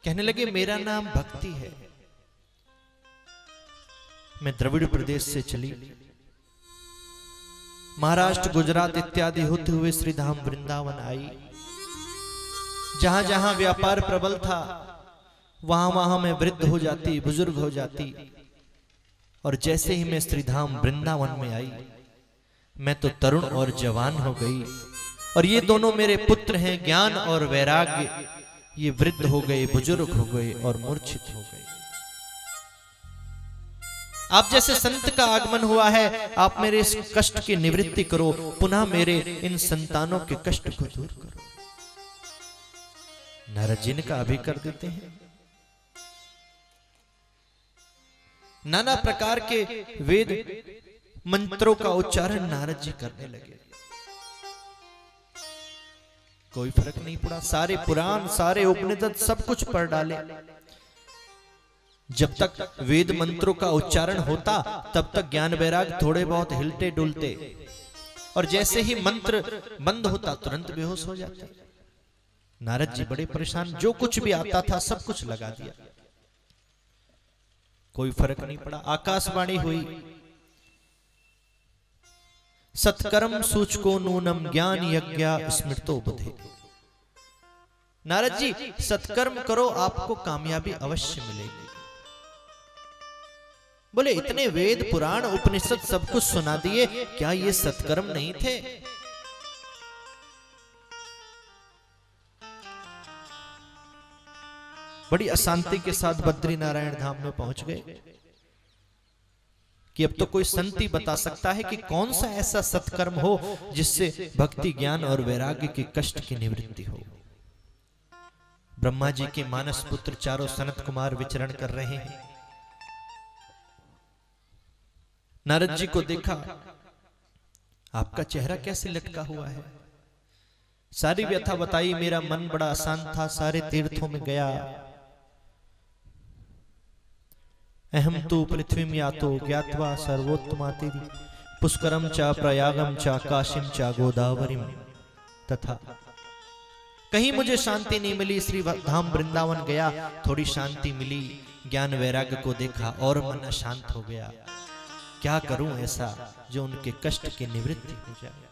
कहने लगे मेरा नाम भक्ति है, मैं द्रविड़ प्रदेश से चली, महाराष्ट्र गुजरात इत्यादि होते हुए श्रीधाम वृंदावन आई। जहां जहां व्यापार प्रबल था वहां वहां मैं वृद्ध हो जाती, बुजुर्ग हो जाती, और जैसे ही मैं श्रीधाम वृंदावन में आई मैं तो तरुण और जवान हो गई, और ये दोनों मेरे पुत्र हैं ज्ञान और वैराग्य, ये वृद्ध हो गए, बुजुर्ग हो गए और मूर्छित हो गए। आप जैसे संत का आगमन हुआ है, आप मेरे इस कष्ट की निवृत्ति करो, पुनः मेरे इन संतानों के कष्ट को दूर करो। नारद जी ने कहा अभी कर देते हैं। नाना प्रकार के वेद मंत्रों का उच्चारण नारद जी करने लगे, कोई फर्क नहीं पड़ा। सारे पुराण, सारे उपनिषद सब कुछ पढ़ डाले। जब तक वेद मंत्रों का उच्चारण होता तब तक ज्ञान वैराग थोड़े बहुत हिलते डुलते, और जैसे ही मंत्र बंद होता तुरंत बेहोश हो जाते। नारद जी बड़े परेशान, जो कुछ भी आता था सब कुछ लगा दिया, कोई फर्क नहीं पड़ा। आकाशवाणी हुई, सत्कर्म सूचको नूनम ज्ञान यज्ञ स्मृतो बुद्धे। नारद जी सत्कर्म करो, आपको कामयाबी अवश्य मिलेगी। बोले इतने वेद पुराण उपनिषद सब कुछ सुना दिए, क्या ये सत्कर्म नहीं थे? बड़ी अशांति के साथ बद्री नारायण धाम में पहुंच गए कि अब तो कोई संत ही बता सकता है कि कौन सा ऐसा सत्कर्म हो जिससे भक्ति ज्ञान और वैराग्य के कष्ट की निवृत्ति हो। ब्रह्मा जी के मानस पुत्र चारों सनत कुमार विचरण कर रहे हैं। नारद जी को देखा, आपका चेहरा कैसे लटका हुआ है? सारी व्यथा बताई, मेरा मन बड़ा अशांत था, सारे तीर्थों में गया, अहम तु पृथ्वीम यातो ज्ञात्वा सर्वोत्तमातिरि पुष्करम च प्रयागम च काशीम च गोदावरीम तथा। कहीं मुझे शांति नहीं मिली, श्री धाम वृंदावन गया, थोड़ी शांति मिली, ज्ञान वैराग्य को देखा और मन अशांत हो गया। क्या करूं ऐसा जो उनके कष्ट की निवृत्ति हो जाए?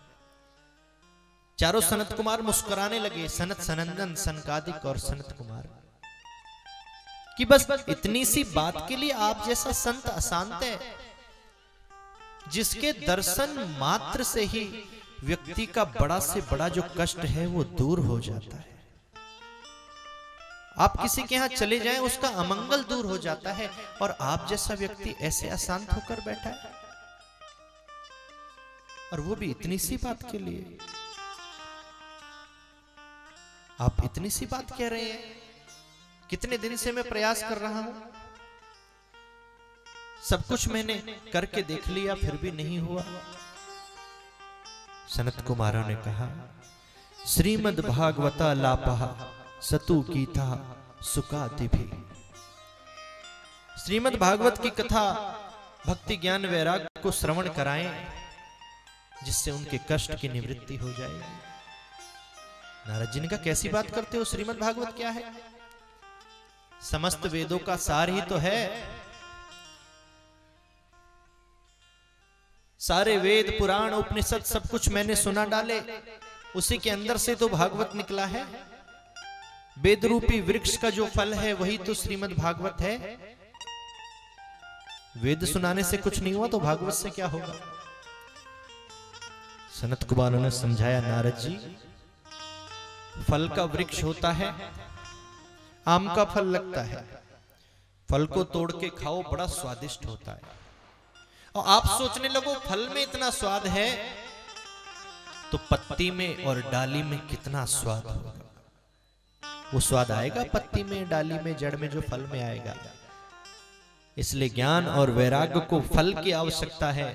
चारों सनत कुमार मुस्कुराने लगे, सनत सनंदन सनकादिक और सनत कुमार, कि बस इतनी सी बात के लिए आप जैसा संत अशांत है, जिसके दर्शन मात्र से ही व्यक्ति का बड़ा से बड़ा जो कष्ट है वो दूर हो जाता है। आप किसी के यहां चले जाएं, उसका अमंगल दूर हो जाता है, और आप जैसा व्यक्ति ऐसे अशांत होकर बैठा है, और वो भी इतनी सी बात के लिए। आप इतनी सी बात कह रहे हैं, कितने दिन से मैं प्रयास कर रहा हूं, सब कुछ मैंने करके देख लिया, फिर भी नहीं हुआ। सनत कुमारों ने कहा, श्रीमद् भागवता लापहा सतु गीता सुकाति भी। श्रीमद् भागवत की कथा भक्ति ज्ञान वैराग्य को श्रवण कराएं, जिससे उनके कष्ट की निवृत्ति हो जाएगी। नारद जी ने कहा, कैसी बात करते हो? श्रीमद् भागवत क्या है? समस्त वेदों का सार ही तो है। सारे वेद पुराण उपनिषद सब कुछ मैंने सुना डाले, उसी के अंदर से तो भागवत निकला है। वेद रूपी वृक्ष का जो फल है वही तो श्रीमद् भागवत है। वेद सुनाने से कुछ नहीं हुआ तो भागवत से क्या होगा? सनत कुमारों ने समझाया, नारद जी फल का वृक्ष होता है, आम का फल लगता है, फल को तोड़ के खाओ, बड़ा स्वादिष्ट होता है। और आप सोचने लगो फल में इतना स्वाद है तो पत्ती में और डाली में कितना स्वाद होगा। वो स्वाद आएगा पत्ती में, डाली में, जड़ में, जो फल में आएगा। इसलिए ज्ञान और वैराग्य को फल की आवश्यकता है,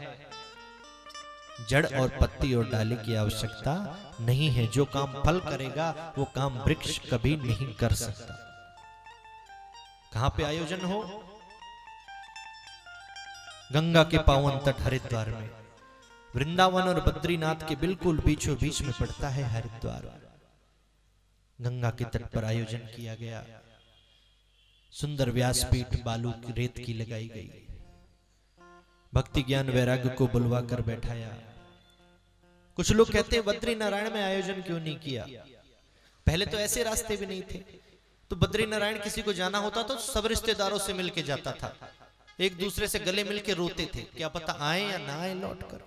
जड़ और पत्ती और डाली की आवश्यकता नहीं है। जो काम फल करेगा वो काम वृक्ष कभी नहीं कर सकता। कहां पे आयोजन हो? गंगा के पावन तट हरिद्वार में। वृंदावन और बद्रीनाथ के बिल्कुल बीचों बीच में पड़ता है हरिद्वार। गंगा के तट पर आयोजन किया गया। सुंदर व्यासपीठ बालू की रेत की लगाई गई, भक्ति ज्ञान वैराग्य को बुलवा कर बैठाया। कुछ लोग कहते हैं बद्री नारायण में आयोजन क्यों नहीं किया? पहले तो ऐसे रास्ते भी नहीं थे, तो बद्री नारायण किसी को जाना होता तो सब रिश्तेदारों से मिलके जाता था, एक दूसरे से गले मिलके रोते थे, क्या पता आए या ना आए लौट कर।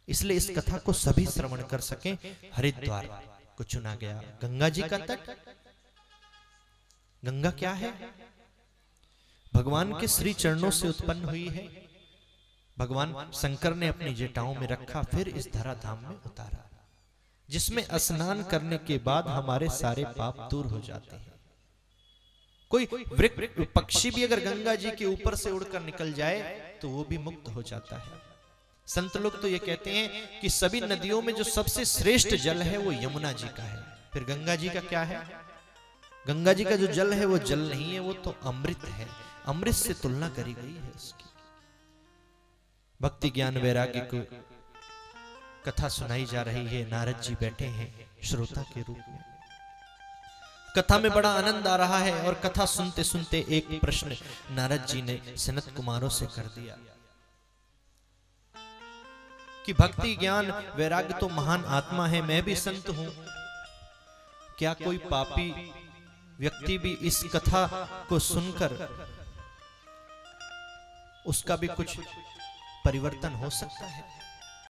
इसलिए इस कथा को सभी श्रवण कर सकें, हरिद्वार को चुना गया। गंगा जी का तट, गंगा क्या है? भगवान के श्री चरणों से उत्पन्न हुई है। भगवान शंकर ने अपनी जटाओं में रखा, फिर इस धराधाम में उतारा, जिसमें स्नान करने के बाद हमारे सारे पाप दूर हो जाते हैं। कोई पक्षी भी अगर गंगा जी के ऊपर से उड़कर निकल जाए तो वो भी मुक्त हो जाता है। संत लोग तो ये कहते हैं कि सभी नदियों में जो सबसे श्रेष्ठ जल है वो यमुना जी का है। फिर गंगा जी का क्या है? गंगा जी का जो जल है वो जल नहीं है, वो तो अमृत है। अमृत से तुलना करी गई है उसकी। भक्ति ज्ञान वैराग्य को कथा सुनाई जा रही है। नारद जी बैठे हैं श्रोता के रूप में। कथा में बड़ा आनंद आ रहा है और कथा सुनते सुनते एक प्रश्न नारद जी ने सनत कुमारों से कर दिया कि भक्ति ज्ञान वैराग्य तो महान आत्मा है, मैं भी संत हूं, क्या कोई पापी व्यक्ति भी इस कथा को सुनकर उसका भी कुछ परिवर्तन हो सकता है?